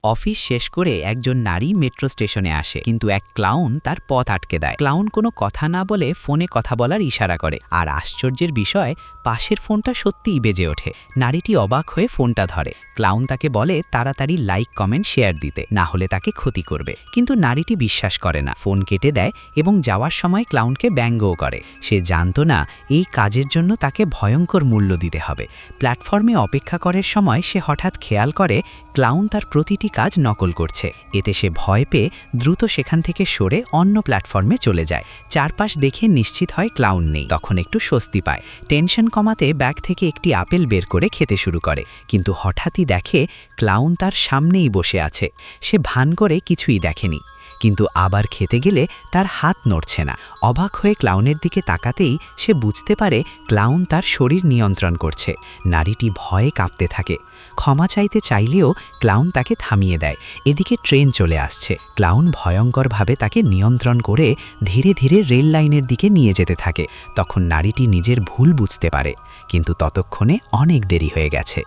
Office শেষ করে একজন নারী মেট্রো স্টেশনে আসে, কিন্তু এক ক্লাউন তার পথ আটকে দেয়। ক্লাউন কোনো কথা না বলে ফোনে কথা বলার ইশারা করে, আর আশ্চর্যের বিষয় পাশের ফোনটা সত্যিই বেজে ওঠে। নারীটি অবাক হয়ে ফোনটা ধরে। ক্লাউন তাকে বলে তাড়াতাড়ি লাইক কমেন্ট শেয়ার দিতে, না হলে তাকে ক্ষতি করবে। কিন্তু নারীটি বিশ্বাস করে না, ফোন কেটে দেয় এবং যাওয়ার সময় ক্লাউনকে ব্যঙ্গও করে। সে জানত না এই কাজের জন্য তাকে ভয়ঙ্কর মূল্য দিতে হবে। প্ল্যাটফর্মে অপেক্ষা করার সময় সে হঠাৎ খেয়াল করে ক্লাউন তার প্রতিটি কাজ নকল করছে। এতে সে ভয় পেয়ে দ্রুত সেখান থেকে সরে অন্য প্ল্যাটফর্মে চলে যায়। চারপাশ দেখে নিশ্চিত হয় ক্লাউন নেই। তখন একটু স্বস্তি পায়। টেনশন কমাতে ব্যাগ থেকে একটি আপেল বের করে খেতে শুরু করে, কিন্তু হঠাৎই দেখে ক্লাউন তার সামনেই বসে আছে। সে ভান করে কিছুই দেখেনি, কিন্তু আবার খেতে গেলে তার হাত নড়ছে না। অবাক হয়ে ক্লাউনের দিকে তাকাতেই সে বুঝতে পারে ক্লাউন তার শরীর নিয়ন্ত্রণ করছে। নারীটি ভয়ে কাঁপতে থাকে। ক্ষমা চাইতে চাইলেও ক্লাউন তাকে থামিয়ে দেয়। এদিকে ট্রেন চলে আসছে। ক্লাউন ভয়ঙ্করভাবে তাকে নিয়ন্ত্রণ করে ধীরে ধীরে রেল লাইনের দিকে নিয়ে যেতে থাকে। তখন নারীটি নিজের ভুল বুঝতে পারে, কিন্তু ততক্ষণে অনেক দেরি হয়ে গেছে।